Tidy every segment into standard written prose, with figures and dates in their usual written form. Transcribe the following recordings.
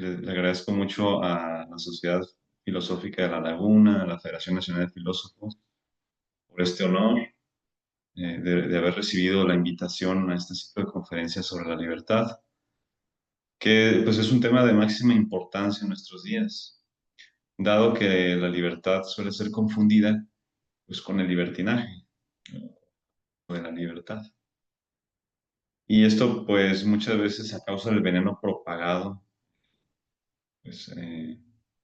Le agradezco mucho a la Sociedad Filosófica de La Laguna, a la Federación Nacional de Filósofos, por este honor de haber recibido la invitación a este ciclo de conferencias sobre la libertad, que pues es un tema de máxima importancia en nuestros días, dado que la libertad suele ser confundida pues con el libertinaje o de la libertad. Y esto pues muchas veces a causa del veneno propagado, pues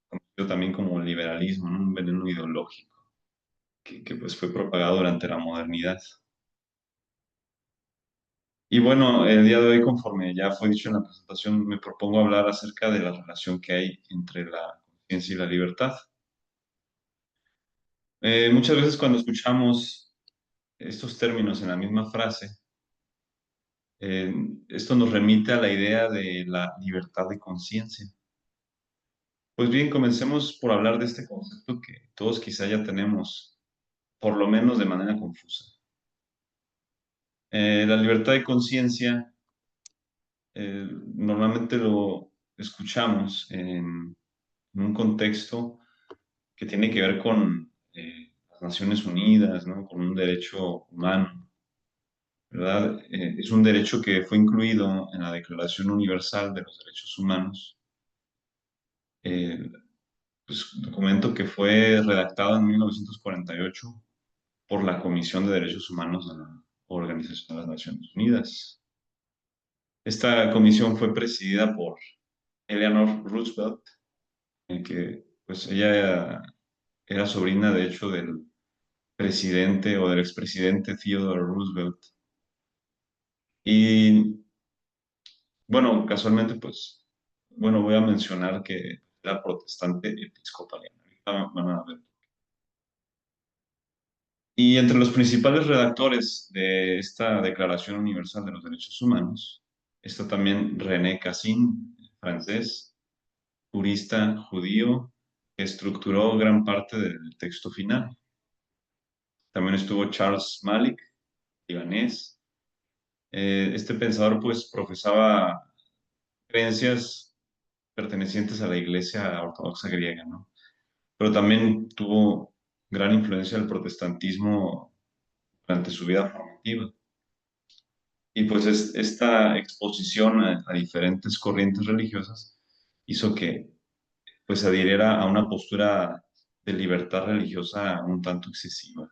conocido también como liberalismo, ¿no? Un veneno ideológico que pues fue propagado durante la modernidad. Y bueno, el día de hoy, conforme ya fue dicho en la presentación, me propongo hablar acerca de la relación que hay entre la conciencia y la libertad. Muchas veces cuando escuchamos estos términos en la misma frase, eh, esto nos remite a la idea de la libertad de conciencia. Pues bien, comencemos por hablar de este concepto que todos quizá ya tenemos, por lo menos de manera confusa. La libertad de conciencia normalmente lo escuchamos en un contexto que tiene que ver con las Naciones Unidas, ¿no? Con un derecho humano, ¿verdad? Es un derecho que fue incluido en la Declaración Universal de los Derechos Humanos, eh, pues, documento que fue redactado en 1948 por la Comisión de Derechos Humanos de la Organización de las Naciones Unidas. Esta comisión fue presidida por Eleanor Roosevelt, en que pues ella era sobrina de hecho del presidente o del expresidente Theodore Roosevelt. Y bueno, casualmente pues, bueno, voy a mencionar que era protestante episcopaliana. Ahorita van a ver. Y entre los principales redactores de esta Declaración Universal de los Derechos Humanos está también René Cassin, francés, jurista judío, que estructuró gran parte del texto final. También estuvo Charles Malik, libanés. Este pensador pues profesaba creencias pertenecientes a la Iglesia Ortodoxa griega, ¿no? Pero también tuvo gran influencia del protestantismo durante su vida formativa. Y pues esta exposición a diferentes corrientes religiosas hizo que pues adhiriera a una postura de libertad religiosa un tanto excesiva.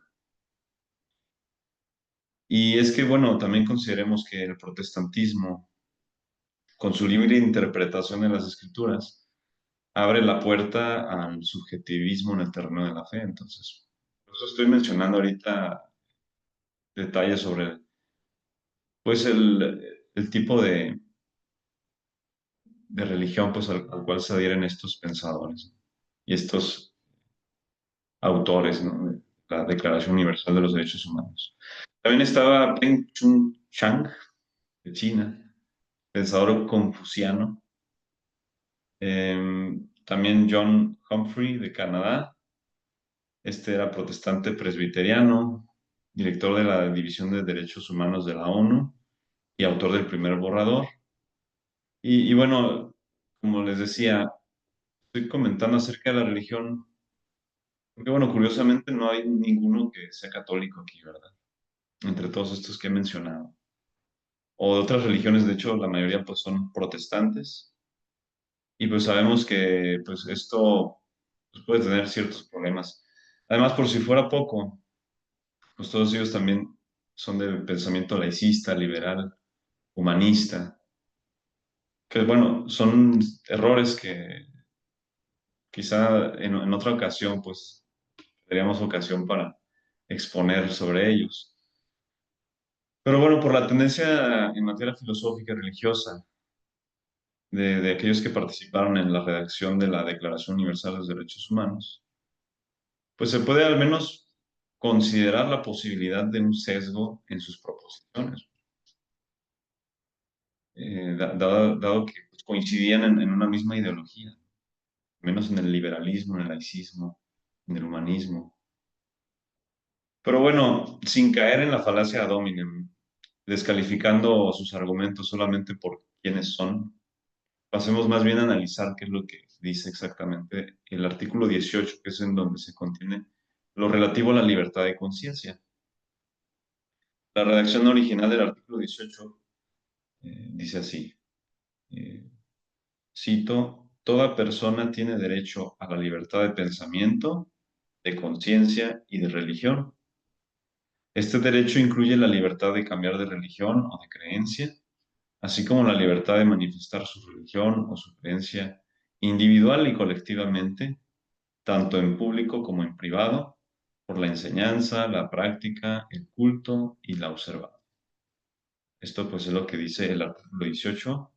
Y es que, bueno, también consideremos que el protestantismo, con su libre interpretación de las escrituras, abre la puerta al subjetivismo en el terreno de la fe. Entonces, por eso estoy mencionando ahorita detalles sobre, pues, el tipo de religión, pues, al cual se adhieren estos pensadores y estos autores, ¿no? De la Declaración Universal de los Derechos Humanos. También estaba Peng Chang, de China, pensador confuciano. También John Humphrey, de Canadá. Este era protestante presbiteriano, director de la División de Derechos Humanos de la ONU y autor del primer borrador. Y bueno, como les decía, estoy comentando acerca de la religión, porque bueno, curiosamente no hay ninguno que sea católico aquí, ¿verdad? Entre todos estos que he mencionado. O de otras religiones, de hecho, la mayoría pues son protestantes. Y pues sabemos que pues esto pues, puede tener ciertos problemas. Además, por si fuera poco, pues todos ellos también son de pensamiento laicista, liberal, humanista, que bueno, son errores que quizá en otra ocasión pues tendríamos ocasión para exponer sobre ellos. Pero bueno, por la tendencia en materia filosófica y religiosa de aquellos que participaron en la redacción de la Declaración Universal de los Derechos Humanos, pues se puede al menos considerar la posibilidad de un sesgo en sus proposiciones, dado que pues, coincidían en una misma ideología, menos en el liberalismo, en el laicismo, en el humanismo. Pero bueno, sin caer en la falacia ad hominem, descalificando sus argumentos solamente por quiénes son, pasemos más bien a analizar qué es lo que dice exactamente el artículo 18, que es en donde se contiene lo relativo a la libertad de conciencia. La redacción original del artículo 18 dice así, eh, cito, toda persona tiene derecho a la libertad de pensamiento, de conciencia y de religión. Este derecho incluye la libertad de cambiar de religión o de creencia, así como la libertad de manifestar su religión o su creencia individual y colectivamente, tanto en público como en privado, por la enseñanza, la práctica, el culto y la observancia. Esto pues es lo que dice el artículo 18.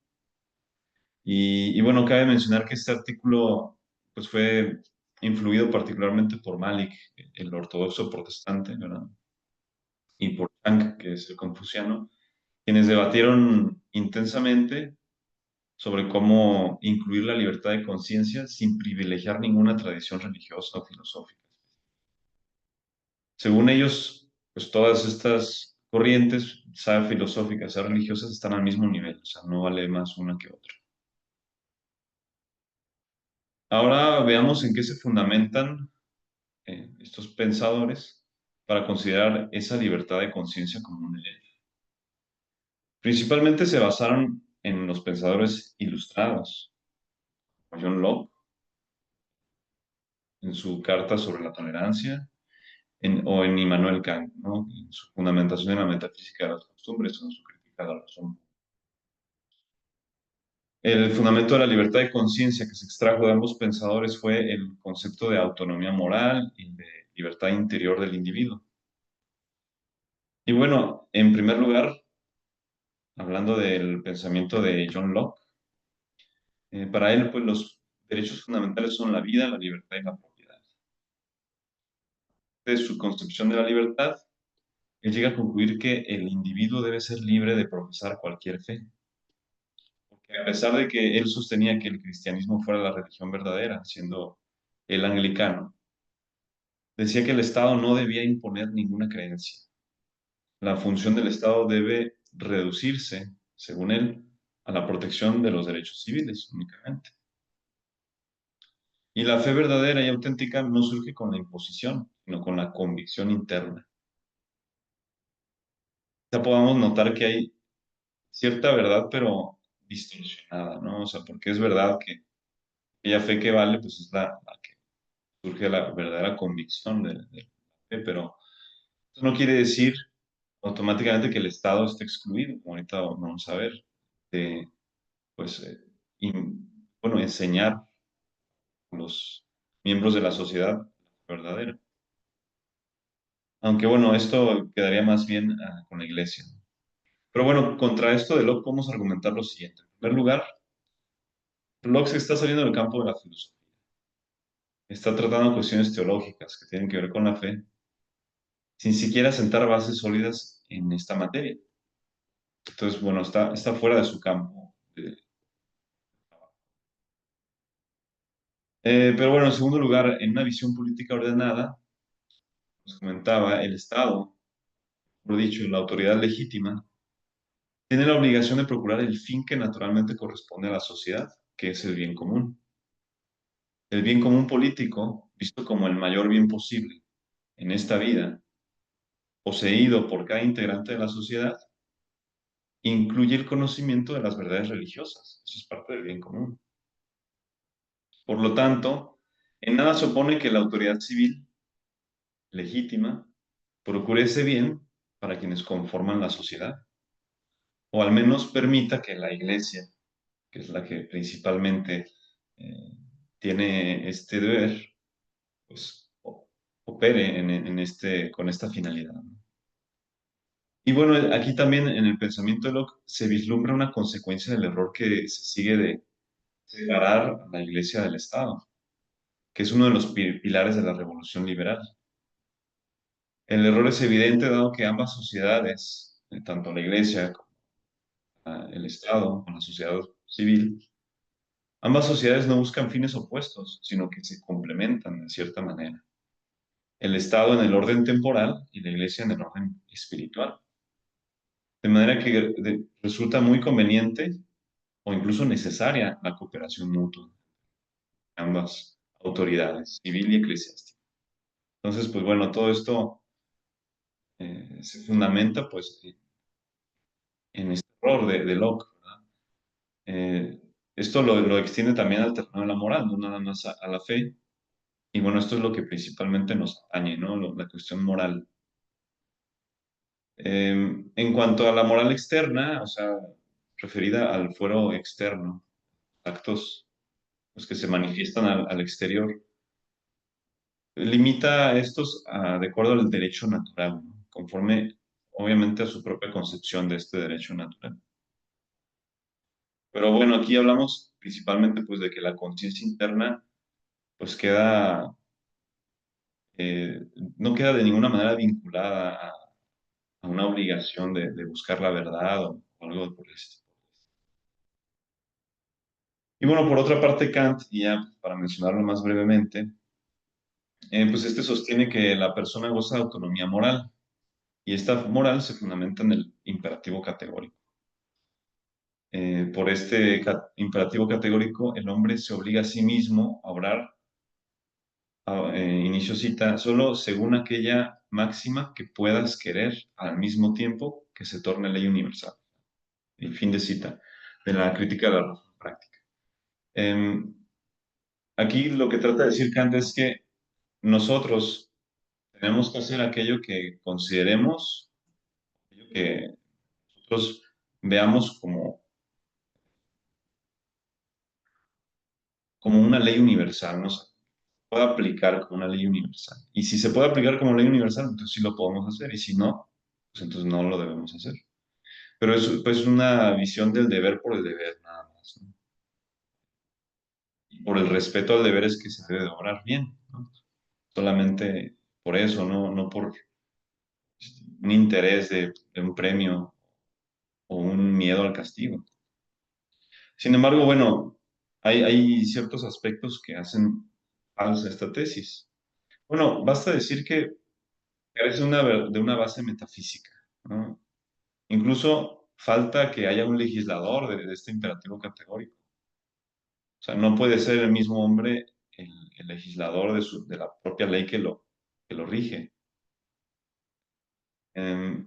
Y bueno, cabe mencionar que este artículo pues fue influido particularmente por Malik, el ortodoxo protestante, ¿verdad? Y por Chang, que es el confuciano, quienes debatieron intensamente sobre cómo incluir la libertad de conciencia sin privilegiar ninguna tradición religiosa o filosófica. Según ellos, pues todas estas corrientes, sea filosóficas, sea religiosas, están al mismo nivel, o sea, no vale más una que otra. Ahora veamos en qué se fundamentan estos pensadores para considerar esa libertad de conciencia como un derecho. Principalmente se basaron en los pensadores ilustrados, como John Locke, en su carta sobre la tolerancia, o en Immanuel Kant, ¿no? En su fundamentación en la metafísica de las costumbres, en su crítica de la razón. El fundamento de la libertad de conciencia que se extrajo de ambos pensadores fue el concepto de autonomía moral y de libertad interior del individuo. Y bueno, en primer lugar, hablando del pensamiento de John Locke, para él, pues los derechos fundamentales son la vida, la libertad y la propiedad. De su concepción de la libertad, él llega a concluir que el individuo debe ser libre de profesar cualquier fe. Porque a pesar de que él sostenía que el cristianismo fuera la religión verdadera, siendo el anglicano, decía que el Estado no debía imponer ninguna creencia. La función del Estado debe reducirse, según él, a la protección de los derechos civiles únicamente. Y la fe verdadera y auténtica no surge con la imposición, sino con la convicción interna. Ya podamos notar que hay cierta verdad, pero distorsionada, ¿no? O sea, porque es verdad que aquella fe que vale, pues es la que surge la verdadera convicción de la fe, pero eso no quiere decir automáticamente que el Estado esté excluido, como ahorita vamos a ver, de, pues, bueno, enseñar a los miembros de la sociedad verdadera. Aunque bueno, esto quedaría más bien con la iglesia. Pero bueno, contra esto de Locke podemos argumentar lo siguiente. En primer lugar, Locke se está saliendo del campo de la filosofía. Está tratando cuestiones teológicas que tienen que ver con la fe, sin siquiera sentar bases sólidas en esta materia. Entonces, bueno, está fuera de su campo. Pero bueno, en segundo lugar, en una visión política ordenada, nos comentaba, el Estado, lo dicho, la autoridad legítima, tiene la obligación de procurar el fin que naturalmente corresponde a la sociedad, que es el bien común. El bien común político, visto como el mayor bien posible en esta vida, poseído por cada integrante de la sociedad, incluye el conocimiento de las verdades religiosas. Eso es parte del bien común. Por lo tanto, en nada se opone que la autoridad civil legítima procure ese bien para quienes conforman la sociedad, o al menos permita que la iglesia, que es la que principalmente eh, tiene este deber, pues opere con esta finalidad, ¿no? Y bueno, aquí también en el pensamiento de Locke se vislumbra una consecuencia del error que se sigue de separar a la iglesia del Estado, que es uno de los pilares de la revolución liberal. El error es evidente dado que ambas sociedades, tanto la iglesia como el Estado, con la sociedad civil, ambas sociedades no buscan fines opuestos, sino que se complementan de cierta manera. El Estado en el orden temporal y la iglesia en el orden espiritual. De manera que resulta muy conveniente o incluso necesaria la cooperación mutua de ambas autoridades, civil y eclesiástica. Entonces, pues bueno, todo esto se fundamenta pues en este error de Locke, ¿verdad? Esto lo extiende también al terreno de la moral, no nada más a la fe. Y bueno, esto es lo que principalmente nos atañe, ¿no? La cuestión moral. En cuanto a la moral externa, o sea, referida al fuero externo, actos pues, que se manifiestan al exterior, limita estos de acuerdo al derecho natural, ¿no? Conforme obviamente a su propia concepción de este derecho natural. Pero bueno, aquí hablamos principalmente pues de que la conciencia interna pues queda, eh, no queda de ninguna manera vinculada a una obligación de buscar la verdad o algo por el estilo. Y bueno, por otra parte, Kant, y ya para mencionarlo más brevemente, pues este sostiene que la persona goza de autonomía moral y esta moral se fundamenta en el imperativo categórico. Por este imperativo categórico, el hombre se obliga a sí mismo a obrar, inicio cita, solo según aquella máxima que puedas querer al mismo tiempo que se torne ley universal. Y fin de cita, de la crítica de la razón práctica. Em, Aquí lo que trata de decir Kant es que nosotros tenemos que hacer aquello que consideremos, aquello que nosotros veamos como una ley universal, no se puede aplicar como una ley universal. Y si se puede aplicar como ley universal, entonces sí lo podemos hacer, y si no, pues entonces no lo debemos hacer. Pero es pues una visión del deber por el deber, nada más, ¿no? Y por el respeto al deber es que se debe de obrar bien, ¿no? Solamente por eso, no por un interés de un premio o un miedo al castigo. Sin embargo, bueno, hay ciertos aspectos que hacen falsa esta tesis. Bueno, basta decir que carece de una base metafísica, ¿no? Incluso falta que haya un legislador de este imperativo categórico. O sea, no puede ser el mismo hombre el legislador de la propia ley que lo rige.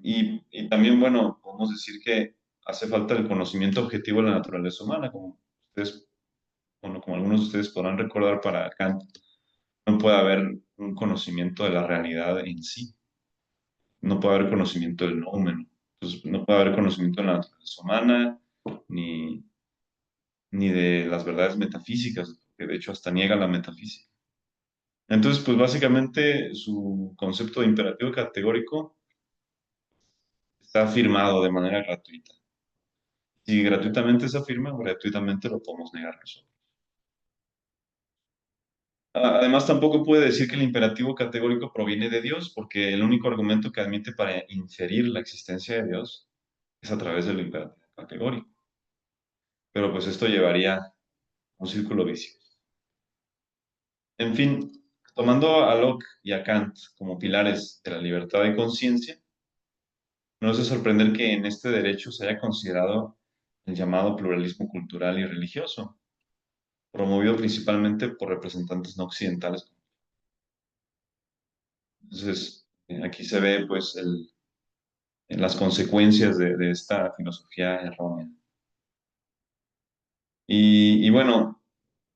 Y también, bueno, podemos decir que hace falta el conocimiento objetivo de la naturaleza humana, como ustedes, bueno, como algunos de ustedes podrán recordar para Kant, no puede haber un conocimiento de la realidad en sí, no puede haber conocimiento del nomen, entonces no puede haber conocimiento de la naturaleza humana, ni, ni de las verdades metafísicas, que de hecho hasta niega la metafísica. Entonces, pues básicamente su concepto de imperativo categórico está afirmado de manera gratuita. Si gratuitamente se afirma, gratuitamente lo podemos negar nosotros. Además, tampoco puede decir que el imperativo categórico proviene de Dios, porque el único argumento que admite para inferir la existencia de Dios es a través del imperativo categórico. Pero pues esto llevaría a un círculo vicioso. En fin, tomando a Locke y a Kant como pilares de la libertad de conciencia, no es de sorprender que en este derecho se haya considerado el llamado pluralismo cultural y religioso, promovido principalmente por representantes no occidentales. Entonces, aquí se ve pues las consecuencias de esta filosofía errónea. Y bueno,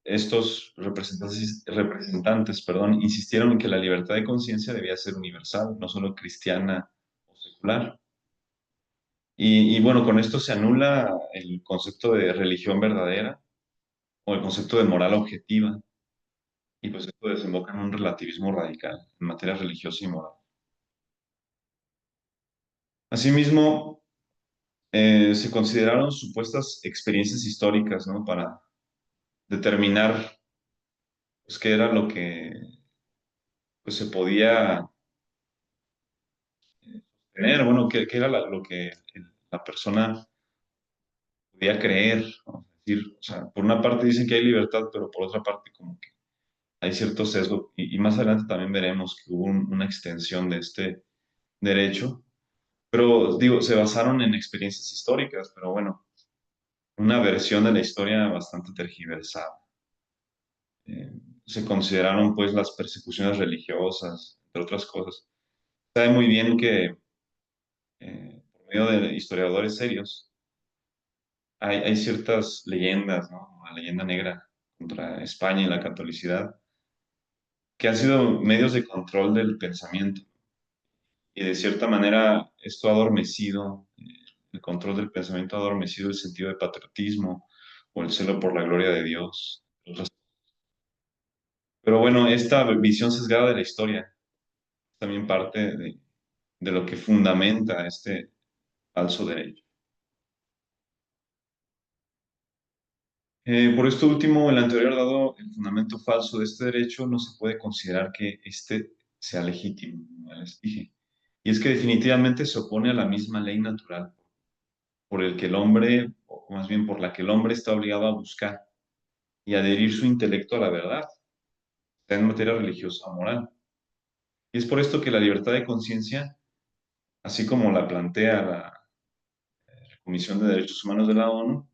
estos representantes, perdón, insistieron en que la libertad de conciencia debía ser universal, no solo cristiana o secular. Y bueno, con esto se anula el concepto de religión verdadera o el concepto de moral objetiva, y pues esto desemboca en un relativismo radical en materia religiosa y moral. Asimismo, se consideraron supuestas experiencias históricas, ¿no? Para determinar pues, qué era lo que pues, se podía tener, bueno, qué era lo que la persona podía creer, ¿no? Es decir, o sea, por una parte dicen que hay libertad, pero por otra parte como que hay cierto sesgo, y más adelante también veremos que hubo una extensión de este derecho, pero digo, se basaron en experiencias históricas, pero bueno, una versión de la historia bastante tergiversada. Eh, Se consideraron pues las persecuciones religiosas, entre otras cosas. Sabe muy bien que por medio de historiadores serios hay ciertas leyendas, ¿no? La leyenda negra contra España y la catolicidad, que han sido medios de control del pensamiento. Y de cierta manera esto ha adormecido, el control del pensamiento ha adormecido el sentido de patriotismo o el celo por la gloria de Dios. Pero bueno, esta visión sesgada de la historia es también parte de lo que fundamenta este falso derecho. Por esto último, el anterior dado el fundamento falso de este derecho, no se puede considerar que éste sea legítimo, como ya les dije. Y es que definitivamente se opone a la misma ley natural por el que el hombre, o más bien por la que el hombre está obligado a buscar y adherir su intelecto a la verdad, sea en materia religiosa o moral. Y es por esto que la libertad de conciencia, así como la plantea la Comisión de Derechos Humanos de la ONU,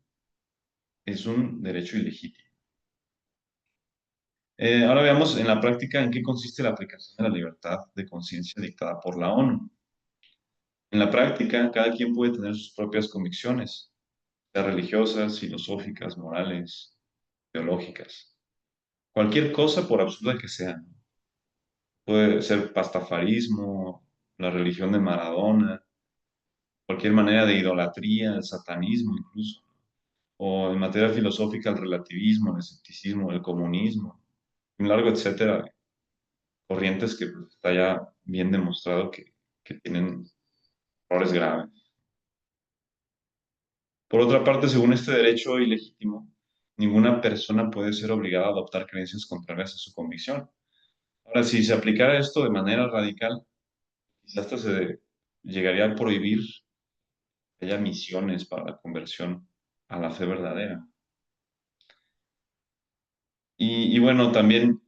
es un derecho ilegítimo. Ahora veamos en la práctica en qué consiste la aplicación de la libertad de conciencia dictada por la ONU. En la práctica, cada quien puede tener sus propias convicciones, sea religiosas, filosóficas, morales, teológicas. Cualquier cosa, por absurda que sea. Puede ser pastafarismo, la religión de Maradona, cualquier manera de idolatría, el satanismo incluso, o en materia filosófica el relativismo, el escepticismo, el comunismo, un largo etcétera, de corrientes que pues, está ya bien demostrado que tienen errores graves. Por otra parte, según este derecho ilegítimo, ninguna persona puede ser obligada a adoptar creencias contrarias a su convicción. Ahora, si se aplicara esto de manera radical, quizás hasta se llegaría a prohibir que haya misiones para la conversión a la fe verdadera. Y bueno, también,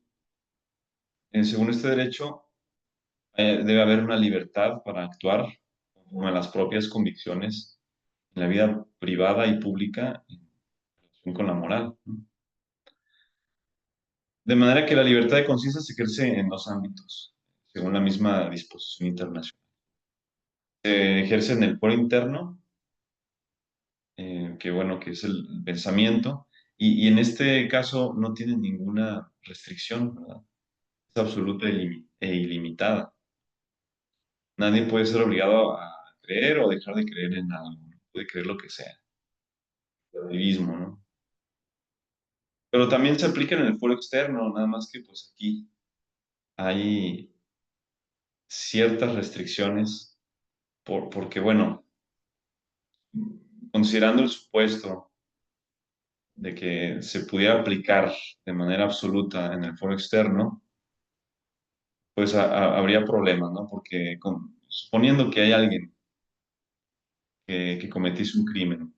según este derecho, debe haber una libertad para actuar conforme a las propias convicciones en la vida privada y pública en relación con la moral, ¿no? De manera que la libertad de conciencia se ejerce en dos ámbitos, según la misma disposición internacional. Se ejerce en el foro interno, que bueno, que es el pensamiento, y en este caso no tiene ninguna restricción, ¿verdad? Es absoluta e ilimitada. Nadie puede ser obligado a creer o dejar de creer en algo, ¿no? Puede creer lo que sea, relativismo, ¿no? Pero también se aplica en el foro externo, nada más que pues aquí hay ciertas restricciones porque, bueno, considerando el supuesto de que se pudiera aplicar de manera absoluta en el foro externo, pues habría problemas, ¿no? Porque suponiendo que hay alguien que cometiese un crimen,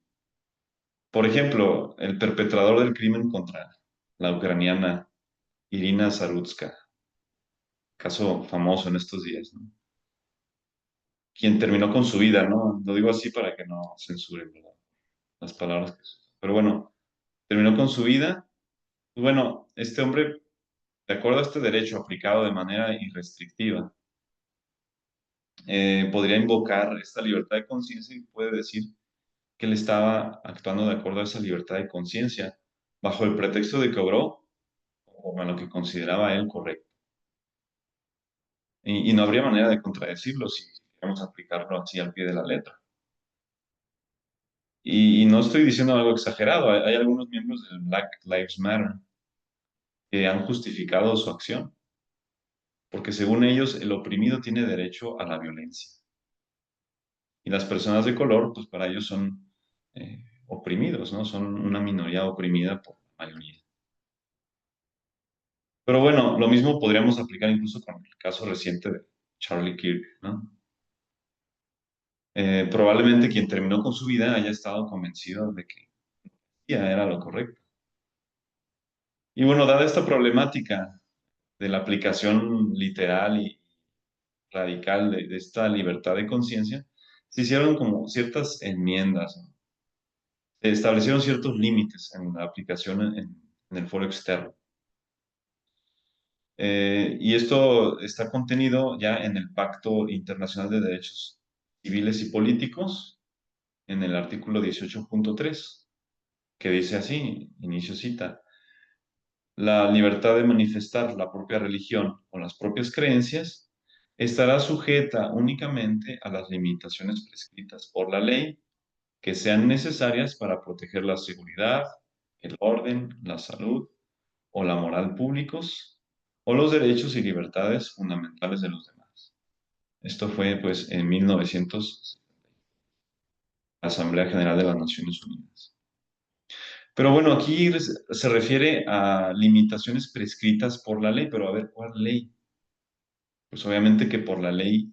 por ejemplo, el perpetrador del crimen contra la ucraniana Irina Zarutska, caso famoso en estos días, ¿no? Quien terminó con su vida, ¿no? Lo digo así para que no censuren, ¿verdad? Las palabras que se usan. Pero bueno, terminó con su vida. Pues bueno, este hombre, de acuerdo a este derecho aplicado de manera irrestrictiva, podría invocar esta libertad de conciencia y puede decir que él estaba actuando de acuerdo a esa libertad de conciencia, bajo el pretexto de que obró conforme a lo que consideraba él correcto. Y no habría manera de contradecirlo si queremos aplicarlo así al pie de la letra. Y no estoy diciendo algo exagerado, hay algunos miembros del Black Lives Matter que han justificado su acción, porque según ellos el oprimido tiene derecho a la violencia. Y las personas de color, pues para ellos son oprimidos, ¿no? Son una minoría oprimida por la mayoría. Pero bueno, lo mismo podríamos aplicar incluso con el caso reciente de Charlie Kirk, ¿no? Probablemente quien terminó con su vida haya estado convencido de que ya era lo correcto. Y bueno, dada esta problemática de la aplicación literal y radical de esta libertad de conciencia, se hicieron como ciertas enmiendas, ¿no? Se establecieron ciertos límites en la aplicación en el foro externo. Y esto está contenido ya en el Pacto Internacional de Derechos Civiles y Políticos, en el artículo 18.3, que dice así, inicio cita, la libertad de manifestar la propia religión o las propias creencias estará sujeta únicamente a las limitaciones prescritas por la ley que sean necesarias para proteger la seguridad, el orden, la salud o la moral públicos o los derechos y libertades fundamentales de los demás. Esto fue pues en 1900, Asamblea General de las Naciones Unidas. Pero bueno, aquí se refiere a limitaciones prescritas por la ley, pero a ver, ¿cuál ley? Pues obviamente que por la ley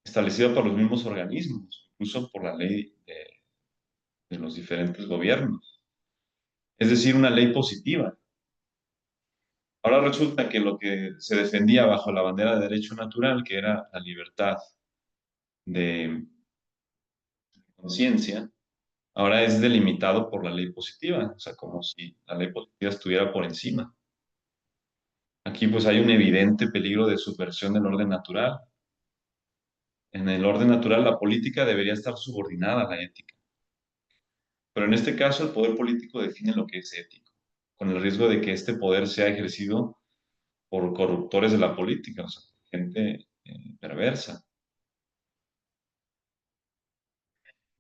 establecida por los mismos organismos, incluso por la ley de los diferentes gobiernos. Es decir, una ley positiva. Ahora resulta que lo que se defendía bajo la bandera de derecho natural, que era la libertad de conciencia, ahora es delimitado por la ley positiva, o sea, como si la ley positiva estuviera por encima. Aquí pues hay un evidente peligro de subversión del orden natural. En el orden natural la política debería estar subordinada a la ética, pero en este caso el poder político define lo que es ético, con el riesgo de que este poder sea ejercido por corruptores de la política, o sea, gente perversa.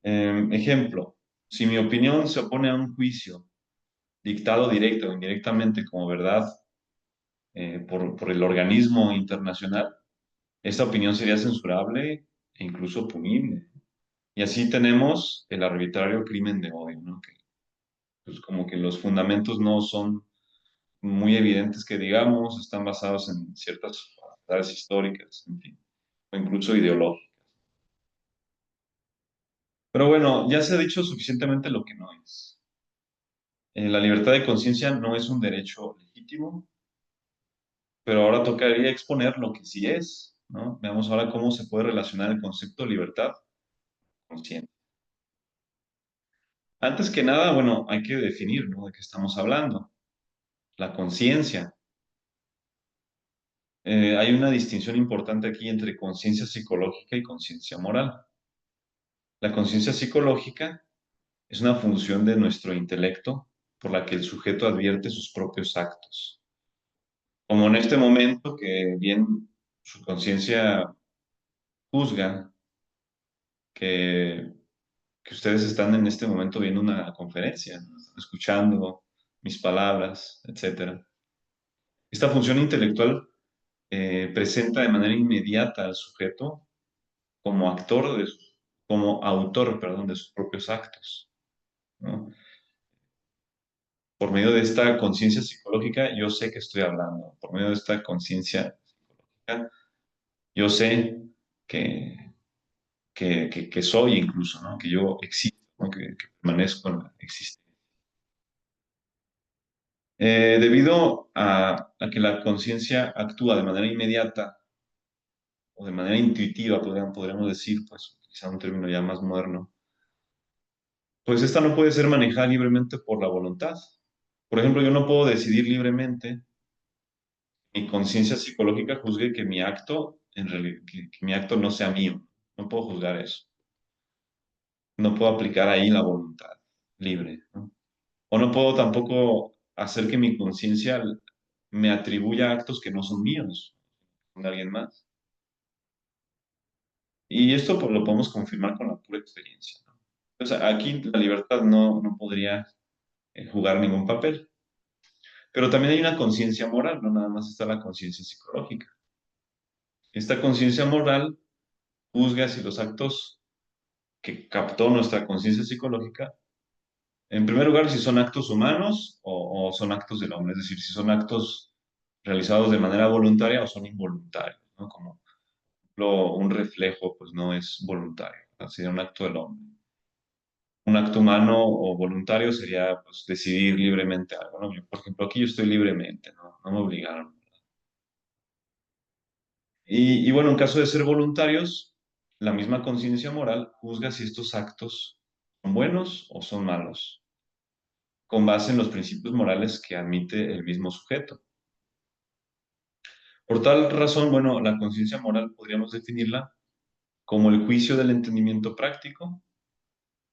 Ejemplo, si mi opinión se opone a un juicio dictado directo o indirectamente como verdad por el organismo internacional, esta opinión sería censurable e incluso punible. Y así tenemos el arbitrario crimen de odio, ¿no? Que, pues, como que los fundamentos no son muy evidentes que digamos, están basados en ciertas verdades históricas, en fin, o incluso ideológicas. Pero bueno, ya se ha dicho suficientemente lo que no es. La libertad de conciencia no es un derecho legítimo, pero ahora tocaría exponer lo que sí es, ¿no? Veamos ahora cómo se puede relacionar el concepto de libertad con conciencia. Antes que nada, bueno, hay que definir, ¿no? De qué estamos hablando. La conciencia. Hay una distinción importante aquí entre conciencia psicológica y conciencia moral. La conciencia psicológica es una función de nuestro intelecto por la que el sujeto advierte sus propios actos. Como en este momento que bien su conciencia juzga que, que ustedes están en este momento viendo una conferencia, ¿no? Escuchando mis palabras, etcétera. Esta función intelectual presenta de manera inmediata al sujeto como como autor, perdón, de sus propios actos, ¿no? Por medio de esta conciencia psicológica, yo sé que estoy hablando. Por medio de esta conciencia psicológica, yo sé que, que soy incluso, ¿no? Que yo existo, ¿no? Que permanezco en la existencia. Debido a que la conciencia actúa de manera inmediata o de manera intuitiva, podríamos decir, pues, quizá un término ya más moderno, pues esta no puede ser manejada libremente por la voluntad. Por ejemplo, yo no puedo decidir libremente, mi conciencia psicológica juzgue que mi acto, que mi acto no sea mío. No puedo juzgar eso. No puedo aplicar ahí la voluntad libre, ¿no? O no puedo tampoco hacer que mi conciencia me atribuya actos que no son míos, son de alguien más. Y esto pues, lo podemos confirmar con la pura experiencia, ¿no? Entonces, aquí la libertad no podría jugar ningún papel. Pero también hay una conciencia moral, no nada más está la conciencia psicológica. Esta conciencia moral juzga si los actos que captó nuestra conciencia psicológica, en primer lugar, si son actos humanos o son actos del hombre, es decir, si son actos realizados de manera voluntaria o son involuntarios, ¿no? Como un reflejo, pues no es voluntario, sería un acto del hombre. Un acto humano o voluntario sería pues, decidir libremente algo, ¿no? Por ejemplo, aquí yo estoy libremente, ¿no? No me obligaron. Y bueno, en caso de ser voluntarios, la misma conciencia moral juzga si estos actos ¿Son buenos o son malos? Con base en los principios morales que admite el mismo sujeto. Por tal razón, bueno, la conciencia moral podríamos definirla como el juicio del entendimiento práctico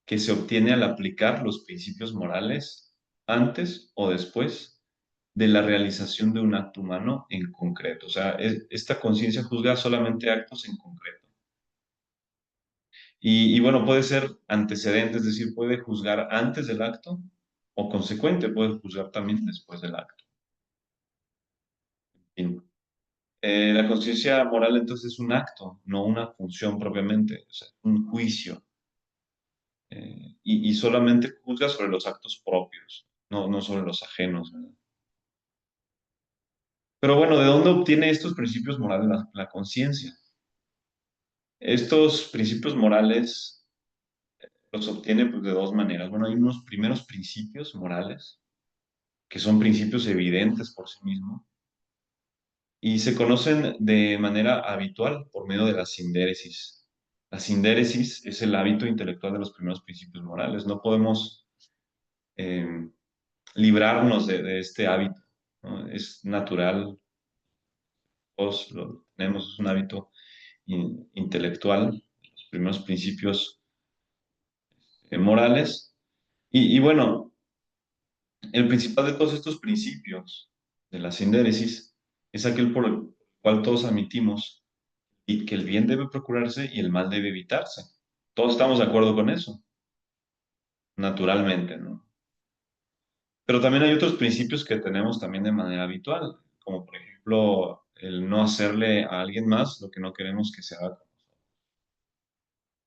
que se obtiene al aplicar los principios morales antes o después de la realización de un acto humano en concreto. O sea, esta conciencia juzga solamente actos en concreto. Y bueno, puede ser antecedente, es decir, puede juzgar antes del acto o consecuente, puede juzgar también después del acto. Fin. La conciencia moral entonces es un acto, no una función propiamente, o sea, un juicio. Y solamente juzga sobre los actos propios, no sobre los ajenos, ¿verdad? Pero bueno, ¿de dónde obtiene estos principios morales la conciencia? Estos principios morales los obtiene pues, de dos maneras. Bueno, hay unos primeros principios morales, que son principios evidentes por sí mismos, y se conocen de manera habitual por medio de la sindéresis. La sindéresis es el hábito intelectual de los primeros principios morales. No podemos eh, librarnos de este hábito, ¿no? Es natural, todos lo tenemos, es un hábito intelectual, los primeros principios morales. Y bueno, el principal de todos estos principios de la sindéresis es aquel por el cual todos admitimos y que el bien debe procurarse y el mal debe evitarse. Todos estamos de acuerdo con eso, naturalmente, ¿no? Pero también hay otros principios que tenemos también de manera habitual, como por ejemplo el no hacerle a alguien más lo que no queremos que se haga.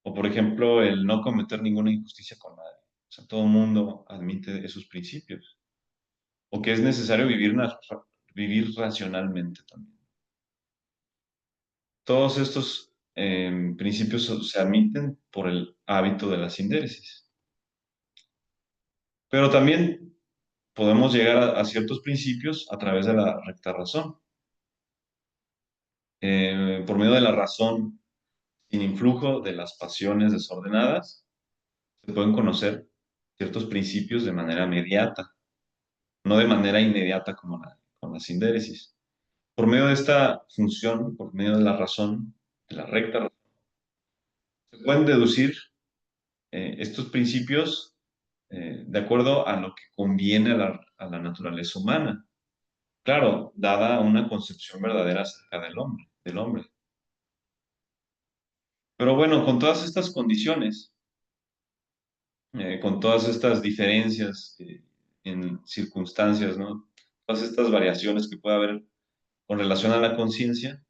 O por ejemplo el no cometer ninguna injusticia con nadie. O sea, todo el mundo admite esos principios. O que es necesario vivir racionalmente también. Todos estos principios se admiten por el hábito de la sindéresis. Pero también podemos llegar a ciertos principios a través de la recta razón. Por medio de la razón, sin influjo de las pasiones desordenadas, se pueden conocer ciertos principios de manera mediata, no de manera inmediata como con la sindéresis. Por medio de esta función, por medio de la razón, de la recta razón, se pueden deducir estos principios de acuerdo a lo que conviene a la naturaleza humana. Claro, dada una concepción verdadera acerca del hombre. Pero bueno, con todas estas condiciones, con todas estas diferencias en circunstancias, ¿no? Todas estas variaciones que puede haber con relación a la conciencia,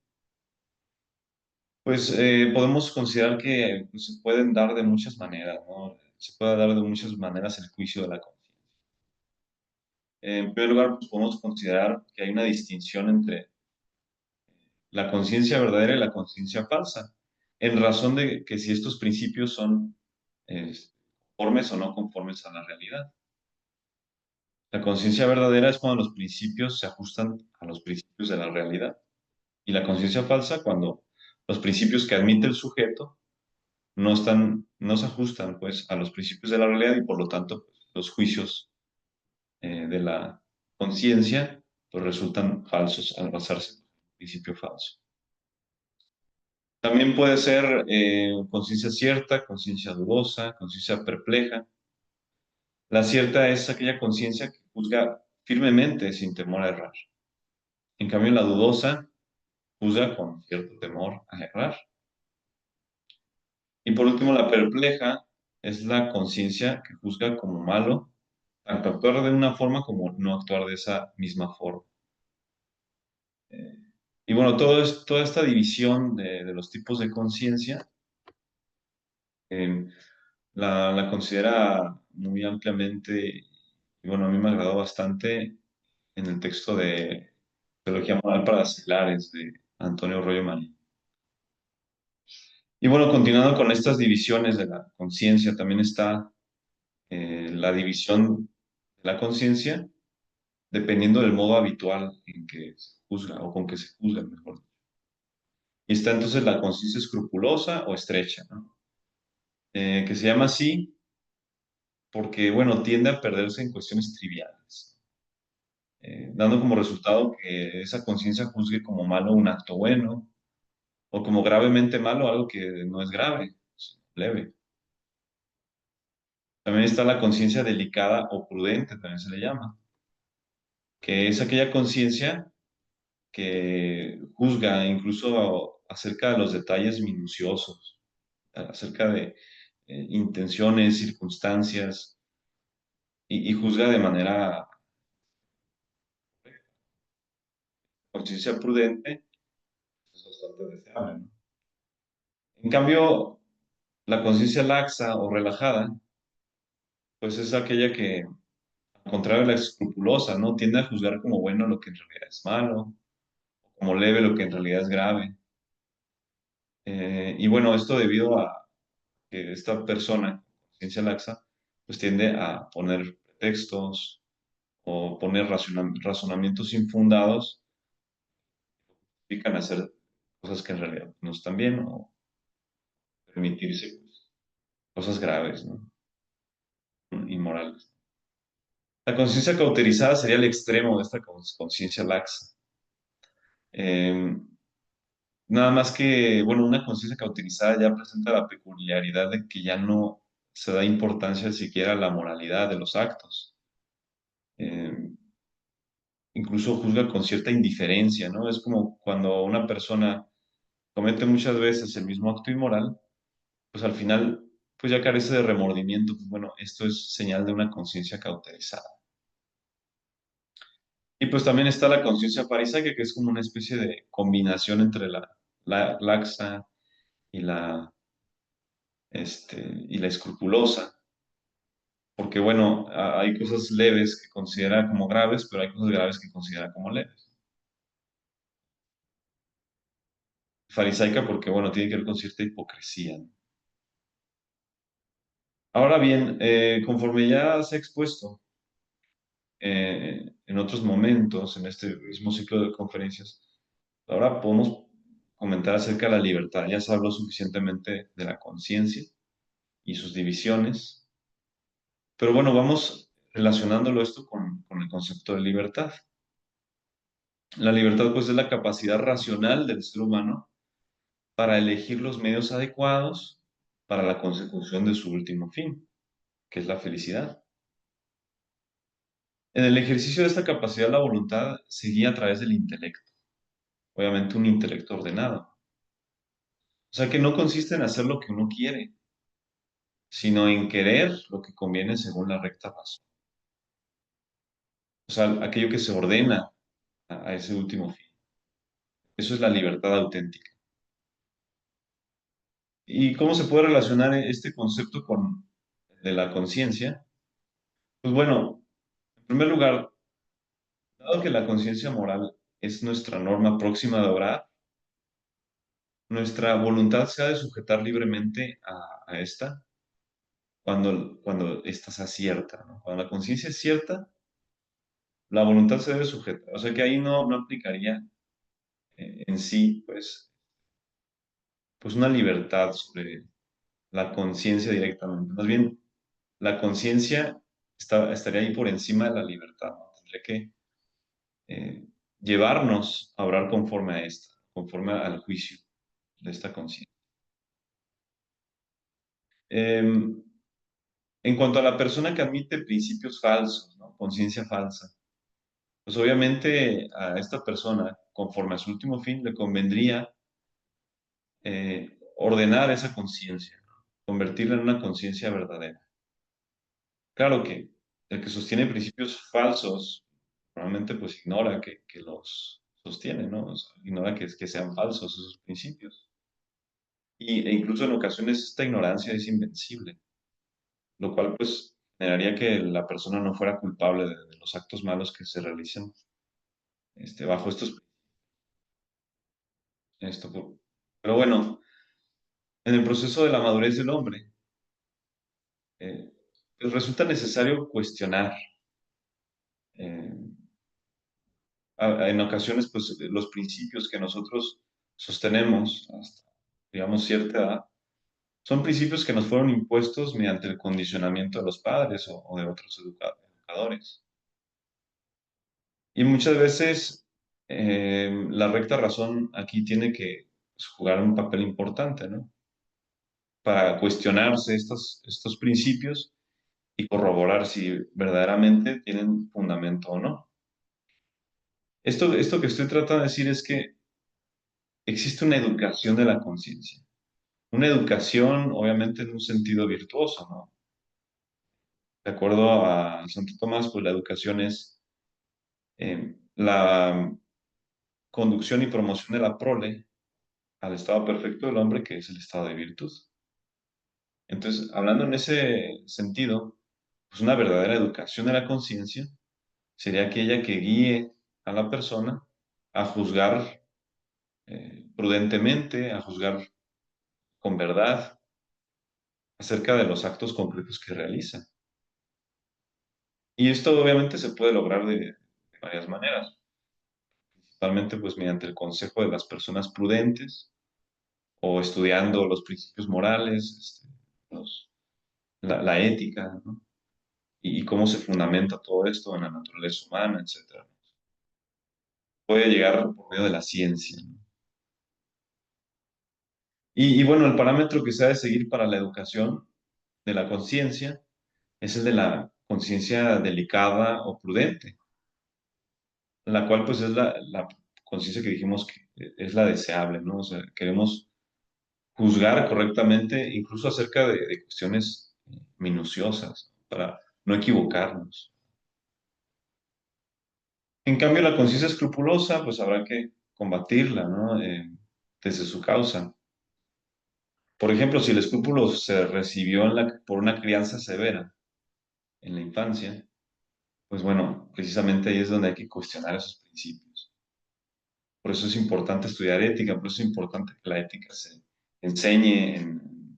pues podemos considerar que pues, se pueden dar de muchas maneras, ¿no? Se puede dar de muchas maneras el juicio de la conciencia. En primer lugar, pues, podemos considerar que hay una distinción entre la conciencia verdadera y la conciencia falsa, en razón de que si estos principios son eh, conformes o no conformes a la realidad. La conciencia verdadera es cuando los principios se ajustan a los principios de la realidad. Y la conciencia falsa cuando los principios que admite el sujeto no se ajustan pues a los principios de la realidad y por lo tanto pues, los juicios de la conciencia pues resultan falsos al basarse en un principio falso. También puede ser conciencia cierta, conciencia dudosa, conciencia perpleja. La cierta es aquella conciencia que juzga firmemente sin temor a errar. En cambio, la dudosa juzga con cierto temor a errar. Y por último, la perpleja es la conciencia que juzga como malo tanto actuar de una forma como no actuar de esa misma forma. Eh, y bueno, toda esta división de los tipos de conciencia eh, la considera muy ampliamente, y bueno, a mí me agradó bastante en el texto de Teología Moral para Seglares de Antonio Rollo Marín. Y bueno, continuando con estas divisiones de la conciencia, también está la división de la conciencia dependiendo del modo habitual en que se juzga o con que se juzga, mejor. Y está entonces la conciencia escrupulosa o estrecha, ¿no? Que se llama así porque, bueno, tiende a perderse en cuestiones triviales, dando como resultado que esa conciencia juzgue como malo un acto bueno o como gravemente malo algo que no es grave, es leve. También está la conciencia delicada o prudente, también se le llama, que es aquella conciencia que juzga incluso acerca de los detalles minuciosos, acerca de intenciones, circunstancias, y juzga de manera conciencia prudente, es bastante deseable, ¿no? En cambio, la conciencia laxa o relajada, pues es aquella que, al contrario de la escrupulosa, ¿no? Tiende a juzgar como bueno lo que en realidad es malo, como leve lo que en realidad es grave. Y bueno, esto debido a que esta persona, conciencia laxa, pues tiende a poner pretextos o poner razonamientos infundados que implican hacer cosas que en realidad no están bien o permitirse pues, cosas graves, ¿no? Inmorales. La conciencia cauterizada sería el extremo de esta conciencia laxa. Eh, Nada más que, bueno, una conciencia cauterizada ya presenta la peculiaridad de que ya no se da importancia siquiera a la moralidad de los actos. Eh, Incluso juzga con cierta indiferencia, ¿no? Es como cuando una persona comete muchas veces el mismo acto inmoral, pues al final, pues ya carece de remordimiento. Pues bueno, esto es señal de una conciencia cauterizada. Y pues también está la conciencia farisaica, que es como una especie de combinación entre la laxa y y la escrupulosa. Porque bueno, hay cosas leves que considera como graves, pero hay cosas graves que considera como leves. Farisaica porque bueno, tiene que ver con cierta hipocresía, ¿no? Ahora bien, conforme ya se ha expuesto en otros momentos, en este mismo ciclo de conferencias, ahora podemos comentar acerca de la libertad. Ya se habló suficientemente de la conciencia y sus divisiones, pero bueno, vamos relacionándolo esto con el concepto de libertad. La libertad pues es la capacidad racional del ser humano para elegir los medios adecuados para la consecución de su último fin, que es la felicidad. En el ejercicio de esta capacidad, la voluntad se guía a través del intelecto, obviamente un intelecto ordenado. O sea que no consiste en hacer lo que uno quiere, sino en querer lo que conviene según la recta razón. O sea, aquello que se ordena a ese último fin. Eso es la libertad auténtica. ¿Y cómo se puede relacionar este concepto con el de la conciencia? Pues bueno, en primer lugar, dado que la conciencia moral es nuestra norma próxima de obrar, nuestra voluntad se ha de sujetar libremente a esta cuando ésta sea cierta, ¿no? Cuando la conciencia es cierta, la voluntad se debe sujetar. O sea que ahí no aplicaría en sí, pues una libertad sobre la conciencia directamente. Más bien, la conciencia estaría ahí por encima de la libertad, ¿no? Tendría que eh, llevarnos a obrar conforme a esta, conforme al juicio de esta conciencia. En cuanto a la persona que admite principios falsos, ¿no? Conciencia falsa, pues obviamente a esta persona, conforme a su último fin, le convendría ordenar esa conciencia, ¿no? Convertirla en una conciencia verdadera. Claro que el que sostiene principios falsos, probablemente pues ignora que los sostiene, ¿no? O sea, ignora que sean falsos esos principios. E incluso en ocasiones esta ignorancia es invencible, lo cual pues generaría que la persona no fuera culpable de los actos malos que se realicen bajo esto. Pero bueno, en el proceso de la madurez del hombre, eh, pues resulta necesario cuestionar eh, en ocasiones pues los principios que nosotros sostenemos hasta, digamos, cierta edad, Son principios que nos fueron impuestos mediante el condicionamiento de los padres o de otros educadores. Y muchas veces la recta razón aquí tiene que pues, jugar un papel importante, ¿no? Para cuestionarse estos principios y corroborar si verdaderamente tienen fundamento o no. Esto que estoy tratando de decir es que existe una educación de la conciencia. Una educación, obviamente, en un sentido virtuoso, ¿no? De acuerdo a Santo Tomás, pues la educación es la conducción y promoción de la prole al estado perfecto del hombre, que es el estado de virtud. Entonces, hablando en ese sentido, pues una verdadera educación de la conciencia sería aquella que guíe a la persona a juzgar prudentemente, a juzgar con verdad acerca de los actos concretos que realiza. Y esto obviamente se puede lograr de varias maneras, principalmente pues mediante el consejo de las personas prudentes o estudiando los principios morales, la ética, ¿no? Y cómo se fundamenta todo esto en la naturaleza humana, etcétera. Puede llegar por medio de la ciencia, ¿no? Y bueno, el parámetro que se ha de seguir para la educación de la conciencia es el de la conciencia delicada o prudente, la cual pues es la conciencia que dijimos que es la deseable, ¿no? O sea, queremos juzgar correctamente incluso acerca de cuestiones minuciosas para no equivocarnos. En cambio, la conciencia escrupulosa, pues habrá que combatirla, ¿no? Desde su causa. Por ejemplo, si el escrúpulo se recibió por una crianza severa en la infancia, pues bueno, precisamente ahí es donde hay que cuestionar esos principios. Por eso es importante estudiar ética, por eso es importante que la ética se enseñe en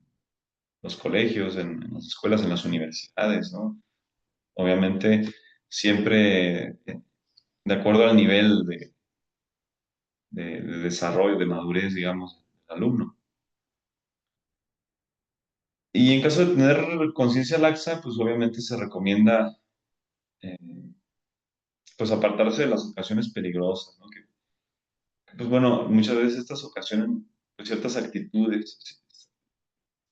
los colegios, en las escuelas, en las universidades, ¿no? Obviamente, siempre de acuerdo al nivel de desarrollo, de madurez, digamos, del alumno. Y en caso de tener conciencia laxa, pues obviamente se recomienda eh, pues apartarse de las ocasiones peligrosas, ¿no? Pues bueno, muchas veces estas ocasiones, pues, ciertas actitudes,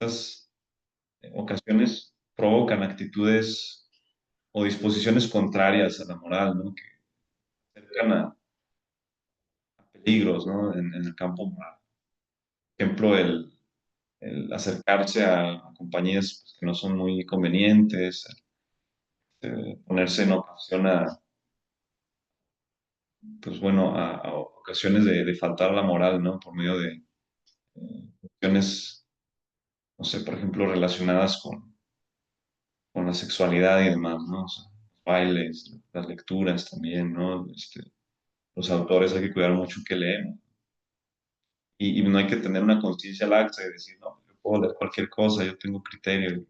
estas ocasiones provocan actitudes o disposiciones contrarias a la moral, ¿no? Que acercan a peligros, ¿no? En el campo moral. Por ejemplo, el acercarse a compañías pues, que no son muy convenientes, ponerse en ocasión a, pues bueno, a ocasiones de faltar a la moral, ¿no? Por medio de cuestiones, no sé, por ejemplo, relacionadas con la sexualidad y demás, ¿no? O sea, los bailes, las lecturas también, ¿no? Los autores hay que cuidar mucho qué leemos. Y no hay que tener una conciencia laxa y decir, no, yo puedo leer cualquier cosa, yo tengo criterio.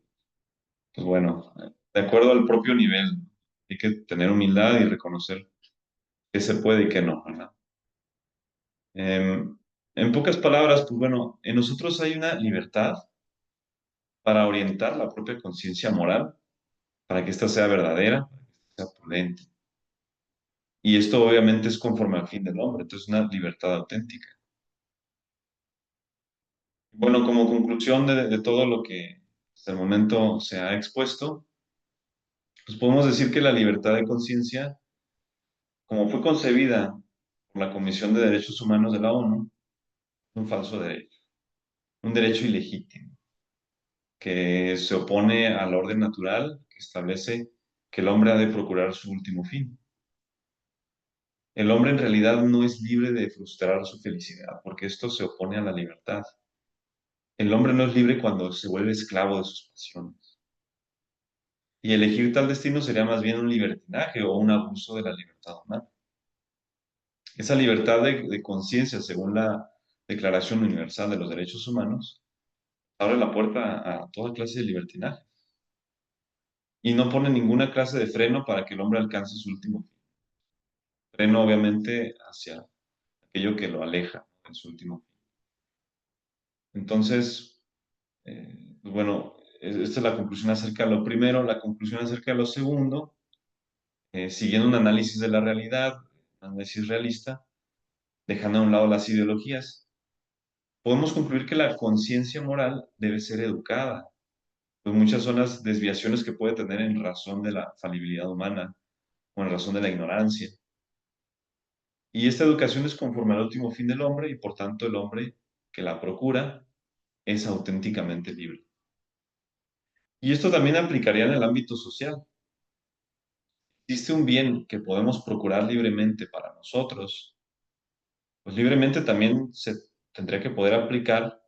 Pues bueno, de acuerdo al propio nivel, ¿no? Hay que tener humildad y reconocer qué se puede y qué no, ¿verdad? En pocas palabras, pues bueno, en nosotros hay una libertad para orientar la propia conciencia moral, para que ésta sea verdadera, para que ésta sea prudente. Y esto obviamente es conforme al fin del hombre, entonces una libertad auténtica. Bueno, como conclusión de todo lo que hasta el momento se ha expuesto, pues podemos decir que la libertad de conciencia, como fue concebida por la Comisión de Derechos Humanos de la ONU, es un falso derecho, un derecho ilegítimo, que se opone al orden natural que establece que el hombre ha de procurar su último fin. El hombre en realidad no es libre de frustrar su felicidad, porque esto se opone a la libertad. El hombre no es libre cuando se vuelve esclavo de sus pasiones. Y elegir tal destino sería más bien un libertinaje o un abuso de la libertad humana. Esa libertad de conciencia, según la Declaración Universal de los Derechos Humanos, abre la puerta a toda clase de libertinaje y no pone ninguna clase de freno para que el hombre alcance su último fin. Freno, obviamente, hacia aquello que lo aleja de su último fin. Entonces, Pues bueno, esta es la conclusión acerca de lo primero, la conclusión acerca de lo segundo, siguiendo un análisis de la realidad, un análisis realista, dejando a un lado las ideologías, podemos concluir que la conciencia moral debe ser educada. Pues muchas son las desviaciones que puede tener en razón de la falibilidad humana o en razón de la ignorancia. Y esta educación es conforme al último fin del hombre y por tanto el hombre que la procura es auténticamente libre. Y esto también aplicaría en el ámbito social. Existe un bien que podemos procurar libremente para nosotros, pues libremente también se tendría que poder aplicar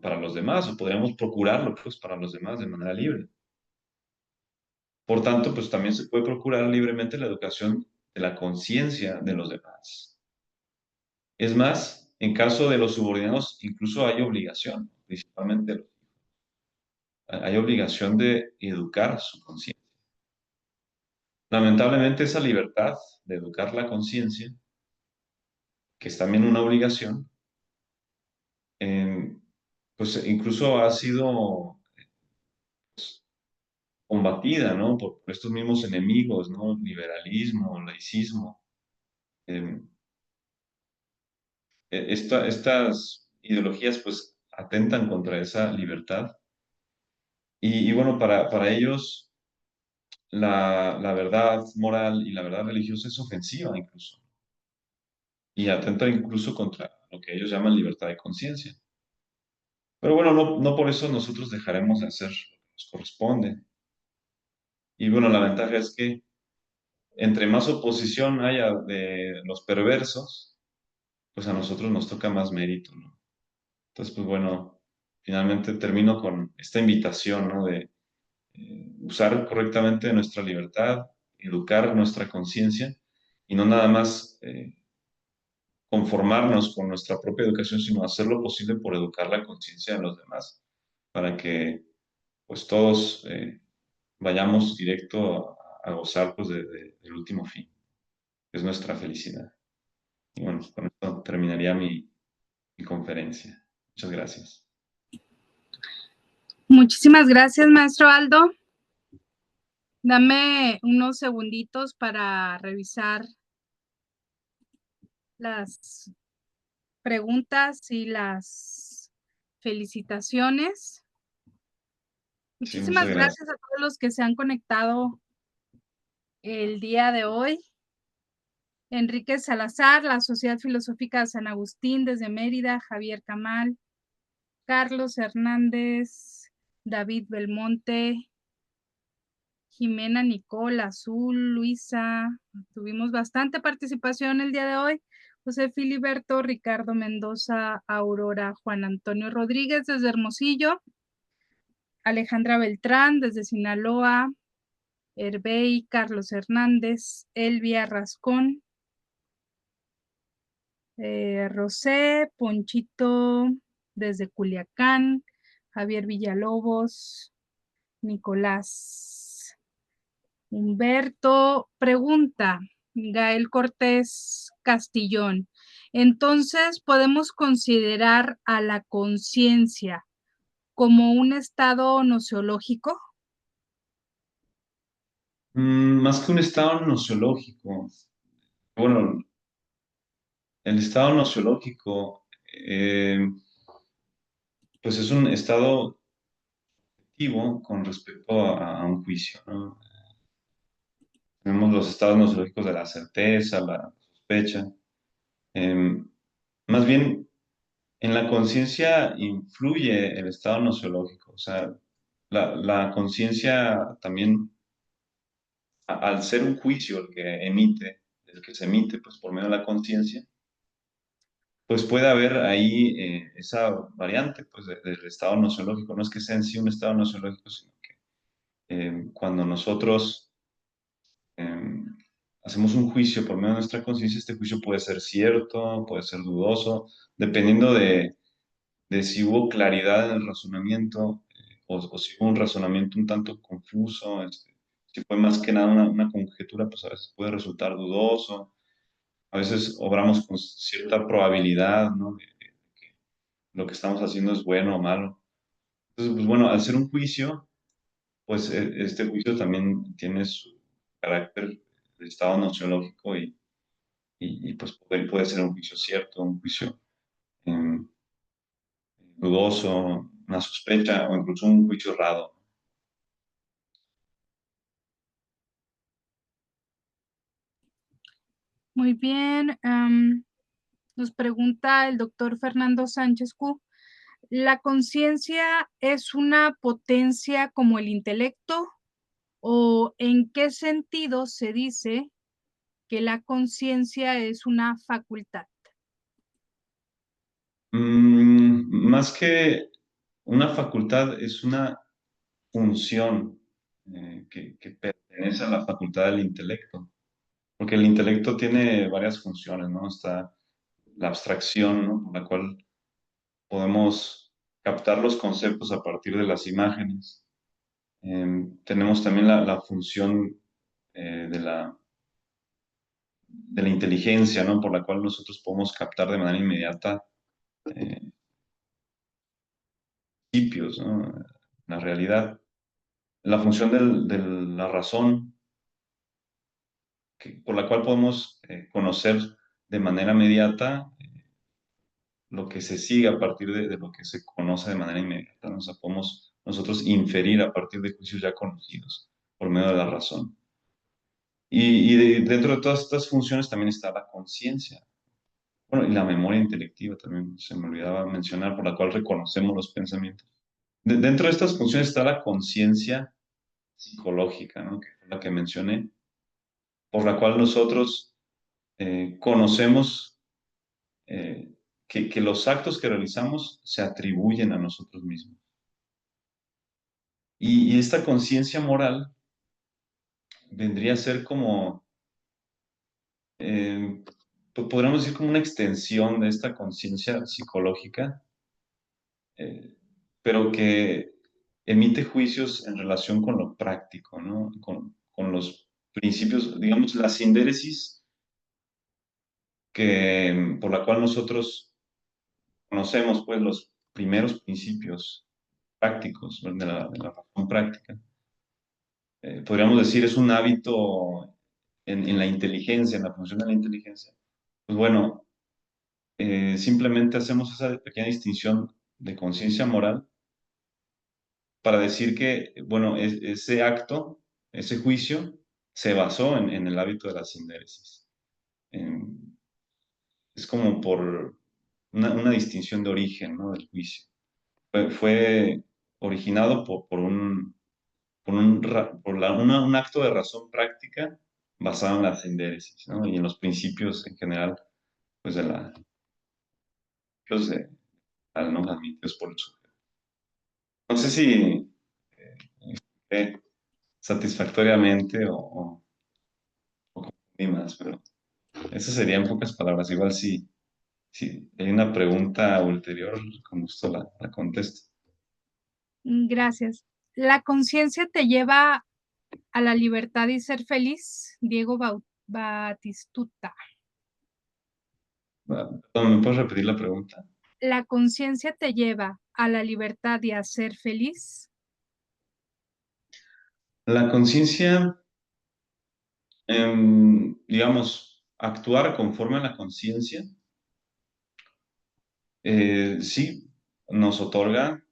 para los demás, o podríamos procurarlo pues para los demás de manera libre. Por tanto, pues también se puede procurar libremente la educación de la conciencia de los demás. Es más, en caso de los subordinados, incluso hay obligación, principalmente hay obligación de educar su conciencia. Lamentablemente, esa libertad de educar la conciencia, que es también una obligación, eh, pues incluso ha sido combatida, ¿no? Por estos mismos enemigos, ¿no? Liberalismo, laicismo. Eh, estas ideologías, pues, atentan contra esa libertad. Y bueno, para ellos, la verdad moral y la verdad religiosa es ofensiva incluso. Y atenta incluso contra lo que ellos llaman libertad de conciencia. Pero bueno, no por eso nosotros dejaremos de hacer lo que nos corresponde. Y bueno, la ventaja es que entre más oposición haya de los perversos, pues a nosotros nos toca más mérito, ¿no? Entonces, pues bueno, finalmente termino con esta invitación, ¿no? De usar correctamente nuestra libertad, educar nuestra conciencia y no nada más conformarnos con nuestra propia educación, sino hacer lo posible por educar la conciencia de los demás, para que pues todos vayamos directo a gozar pues del último fin, que es nuestra felicidad. Y bueno, con esto terminaría mi conferencia. Muchas gracias. Muchísimas gracias, maestro Aldo. Dame unos segunditos para revisar las preguntas y las felicitaciones. Sí, muchas Muchísimas gracias. gracias a todos los que se han conectado el día de hoy. Enrique Salazar, la Sociedad Filosófica de San Agustín desde Mérida, Javier Camal, Carlos Hernández, David Belmonte, Jimena Nicole, Azul, Luisa, tuvimos bastante participación el día de hoy. José Filiberto, Ricardo Mendoza, Aurora, Juan Antonio Rodríguez desde Hermosillo, Alejandra Beltrán desde Sinaloa, Herbey, Carlos Hernández, Elvia Rascón, Rosé, Ponchito desde Culiacán, Javier Villalobos, Nicolás. Humberto pregunta, Gael Cortés Castillón. Entonces, ¿podemos considerar a la conciencia como un estado nociológico? Más que un estado nociológico, bueno, el estado nociológico, pues es un estado activo con respecto a un juicio, ¿no? Tenemos los estados nociológicos de la certeza, la sospecha. Em, Más bien, en la conciencia influye el estado nociológico. O sea, la conciencia también, al ser un juicio el que se emite, pues por medio de la conciencia, pues puede haber ahí esa variante, pues del estado nociológico. No es que sea en sí un estado nociológico, sino que cuando nosotros eh, hacemos un juicio por medio de nuestra conciencia, este juicio puede ser cierto, puede ser dudoso, dependiendo de si hubo claridad en el razonamiento o si hubo un razonamiento un tanto confuso, si fue más que nada una conjetura, pues a veces puede resultar dudoso, a veces obramos con cierta probabilidad, ¿no? lo que estamos haciendo es bueno o malo. Entonces, pues bueno, al ser un juicio, pues este juicio también tiene su carácter de estado nociológico y, pues puede ser un juicio cierto, un juicio em, dudoso, una sospecha o incluso un juicio errado. Muy bien. Nos pregunta el doctor Fernando Sánchez Q. ¿La conciencia es una potencia como el intelecto? ¿O en qué sentido se dice que la conciencia es una facultad? Más que una facultad, es una función que pertenece a la facultad del intelecto, porque el intelecto tiene varias funciones, ¿no? Está la abstracción, ¿no? Por la cual podemos captar los conceptos a partir de las imágenes. Tenemos también la función de la inteligencia, ¿no? Por la cual nosotros podemos captar de manera inmediata eh, principios, ¿no? La realidad. La función de la razón, por la cual podemos conocer de manera inmediata lo que se sigue a partir de lo que se conoce de manera inmediata, ¿no? O sea, podemos nosotros inferir a partir de juicios ya conocidos por medio de la razón. Y dentro de todas estas funciones también está la conciencia. Bueno, y la memoria intelectiva también se me olvidaba mencionar, por la cual reconocemos los pensamientos. Dentro de estas funciones está la conciencia psicológica, ¿no? Que fue la que mencioné, por la cual nosotros conocemos que los actos que realizamos se atribuyen a nosotros mismos. Y esta conciencia moral vendría a ser como, eh, podríamos decir como una extensión de esta conciencia psicológica, eh, pero que emite juicios en relación con lo práctico, ¿no? Con los principios, digamos, la sindéresis por la cual nosotros conocemos, pues, los primeros principios prácticos, ¿no? De la razón práctica. Podríamos decir, es un hábito en la inteligencia, en la función de la inteligencia. Pues bueno, simplemente hacemos esa pequeña distinción de conciencia moral para decir que, bueno, ese acto, ese juicio, se basó en el hábito de la sindéresis. Es como por una distinción de origen, ¿no? Del juicio. Fue originado por un acto de razón práctica basado en la sindéresis, ¿no? Y en los principios en general, pues los no admitidos por el sujeto. No sé si satisfactoriamente o confundí más, pero eso sería en pocas palabras. Igual si hay una pregunta ulterior, con gusto la contesto. Gracias. ¿La conciencia te lleva a la libertad y ser feliz? Diego Batistuta. Perdón, ¿me puedes repetir la pregunta? ¿La conciencia te lleva a la libertad y a ser feliz? La conciencia, digamos, actuar conforme a la conciencia, sí, nos otorga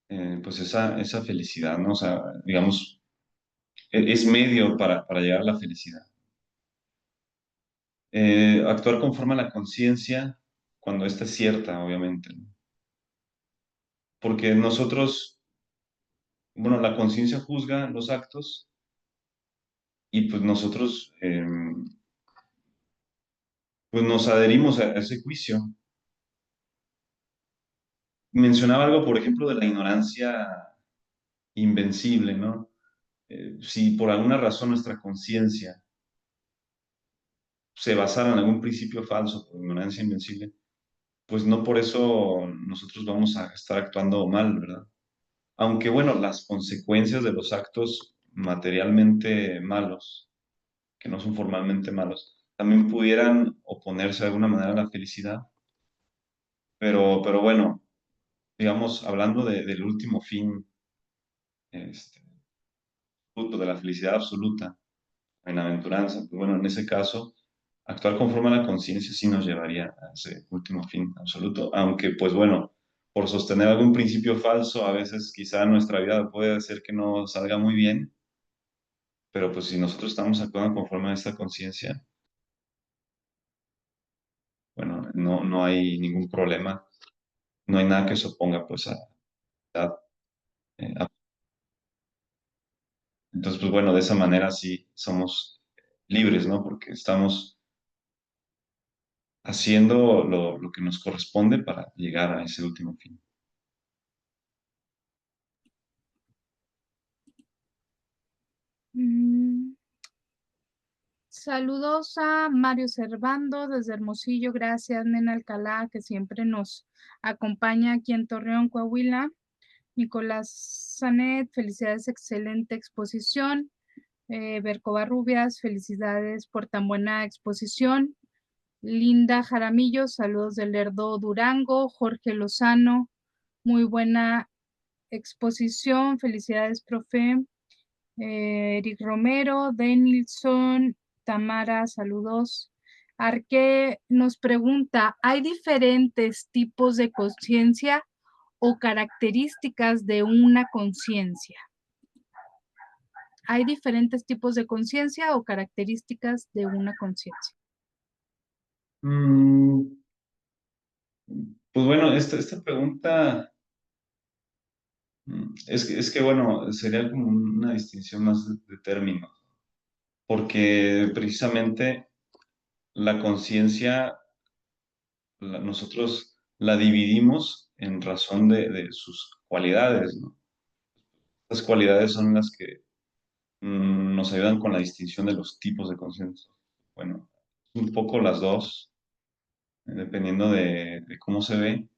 pues esa felicidad, ¿no? O sea, digamos, es medio para llegar a la felicidad. Actuar conforme a la conciencia cuando ésta es cierta, obviamente, ¿no? Porque nosotros, bueno, la conciencia juzga los actos y pues nosotros pues nos adherimos a ese juicio. Mencionaba algo, por ejemplo, de la ignorancia invencible, ¿no? Si por alguna razón nuestra conciencia se basara en algún principio falso, por ignorancia invencible, pues no por eso nosotros vamos a estar actuando mal, ¿verdad? Aunque bueno, las consecuencias de los actos materialmente malos, que no son formalmente malos, también pudieran oponerse de alguna manera a la felicidad. pero bueno, digamos, hablando del último fin, este, fruto de la felicidad absoluta, bienaventuranza, pues bueno, en ese caso, actuar conforme a la conciencia sí nos llevaría a ese último fin absoluto, aunque pues bueno, por sostener algún principio falso, a veces quizá nuestra vida puede hacer que no salga muy bien, pero pues si nosotros estamos actuando conforme a esta conciencia, bueno, no hay ningún problema, no hay nada que se oponga pues a- a- entonces pues bueno, de esa manera sí somos libres, ¿no? Porque estamos haciendo lo que nos corresponde para llegar a ese último fin. Mm, Saludos a Mario Servando desde Hermosillo. Gracias, Nena Alcalá, que siempre nos acompaña aquí en Torreón, Coahuila. Nicolás Sanet, felicidades, excelente exposición. Berco Barrubias, felicidades por tan buena exposición. Linda Jaramillo, saludos del Lerdo Durango. Jorge Lozano, muy buena exposición, felicidades, profe. Eric Romero, Denilson, Tamara, saludos. Arque nos pregunta, ¿hay diferentes tipos de conciencia o características de una conciencia? ¿Hay diferentes tipos de conciencia o características de una conciencia? Mm, pues bueno, esta pregunta es que, bueno, sería como una distinción más de términos, porque precisamente la conciencia, nosotros la dividimos en razón de sus cualidades, ¿no? Estas cualidades son las que nos ayudan con la distinción de los tipos de conciencia. Bueno, un poco las dos, dependiendo de cómo se ve.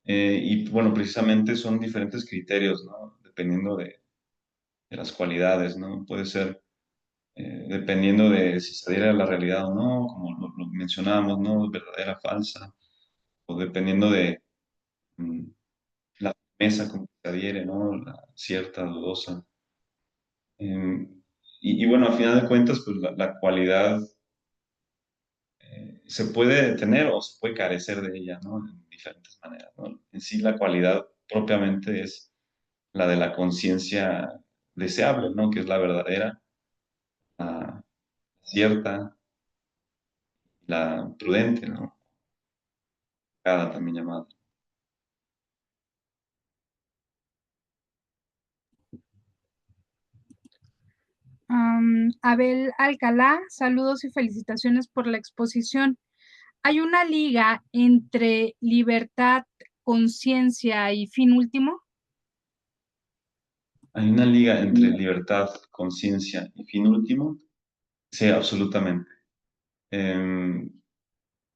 Y bueno, precisamente son diferentes criterios, ¿no? Dependiendo de las cualidades, ¿no? Puede ser dependiendo de si se adhiere a la realidad o no, como lo mencionábamos, ¿no? Verdadera, falsa, o dependiendo de mm, la mesa con que se adhiere, ¿no? La cierta, dudosa. Eh, y bueno, a final de cuentas, pues la cualidad se puede tener o se puede carecer de ella, ¿no? En diferentes maneras, ¿no? En sí, la cualidad propiamente es la de la conciencia deseable, ¿no? Que es la verdadera, la cierta, la prudente, ¿no? Cada también llamada. Abel Alcalá, saludos y felicitaciones por la exposición. ¿Hay una liga entre libertad, conciencia y fin último? Hay una liga entre libertad, conciencia y fin último. Sí, absolutamente. Eh,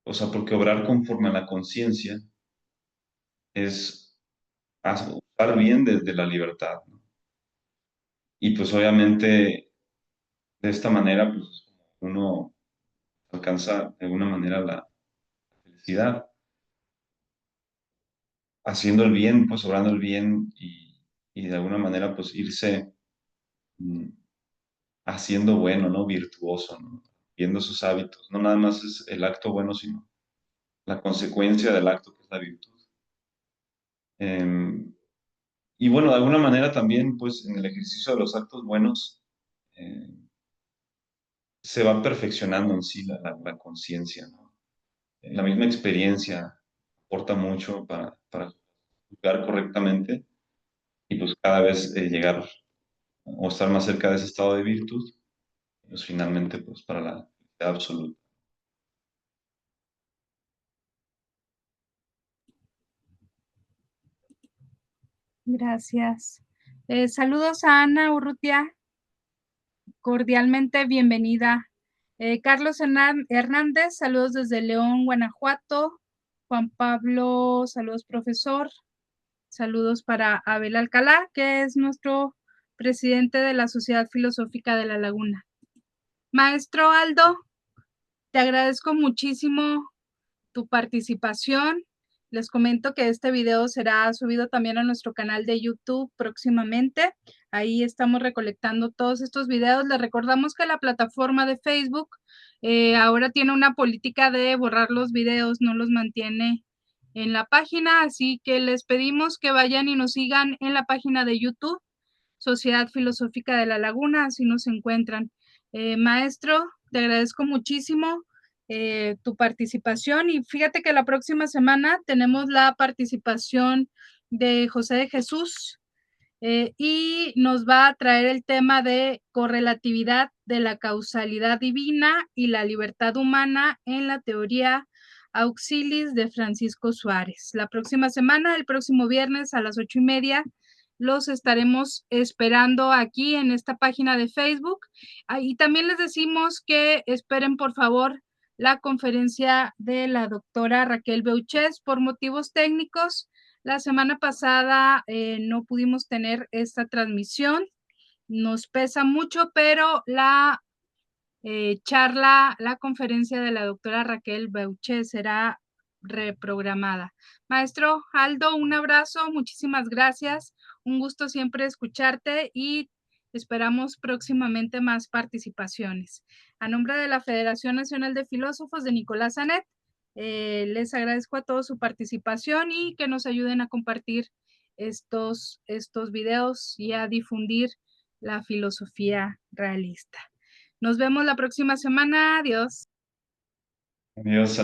o sea, porque obrar conforme a la conciencia es usar bien desde la libertad, ¿no? Y pues obviamente de esta manera, pues uno alcanza de alguna manera la felicidad, haciendo el bien, pues obrando el bien y de alguna manera pues irse mm, haciendo bueno, ¿no? Virtuoso, ¿no? Viendo sus hábitos. No nada más es el acto bueno, sino la consecuencia del acto que es la virtud. Eh, y bueno, de alguna manera también, pues en el ejercicio de los actos buenos, eh, se va perfeccionando en sí la conciencia, ¿no? La misma experiencia aporta mucho para juzgar correctamente y pues cada vez llegar o estar más cerca de ese estado de virtud, pues finalmente pues para la felicidad absoluta. Gracias. Saludos a Ana Urrutia, cordialmente bienvenida. Carlos Hernández, saludos desde León, Guanajuato. Juan Pablo, saludos profesor. Saludos para Abel Alcalá, que es nuestro presidente de la Sociedad Filosófica de La Laguna. Maestro Aldo, te agradezco muchísimo tu participación. Les comento que este video será subido también a nuestro canal de YouTube próximamente. Ahí estamos recolectando todos estos videos. Les recordamos que la plataforma de Facebook ahora tiene una política de borrar los videos, no los mantiene en la página, así que les pedimos que vayan y nos sigan en la página de YouTube, Sociedad Filosófica de la Laguna, así nos encuentran. Maestro, te agradezco muchísimo tu participación y fíjate que la próxima semana tenemos la participación de José de Jesús y nos va a traer el tema de correlatividad de la causalidad divina y la libertad humana en la teoría Auxilis de Francisco Suárez. La próxima semana, el próximo viernes a las 8:30, los estaremos esperando aquí en esta página de Facebook. Y también les decimos que esperen, por favor, la conferencia de la doctora Raquel Beuchez por motivos técnicos. La semana pasada no pudimos tener esta transmisión. Nos pesa mucho, pero la charla, la conferencia de la doctora Raquel Beuchez será reprogramada. Maestro Aldo, un abrazo, muchísimas gracias. Un gusto siempre escucharte y esperamos próximamente más participaciones. A nombre de la Federación Nacional de Filósofos de Nicolás Anet, les agradezco a todos su participación y que nos ayuden a compartir estos videos y a difundir la filosofía realista. Nos vemos la próxima semana. Adiós. Adiós.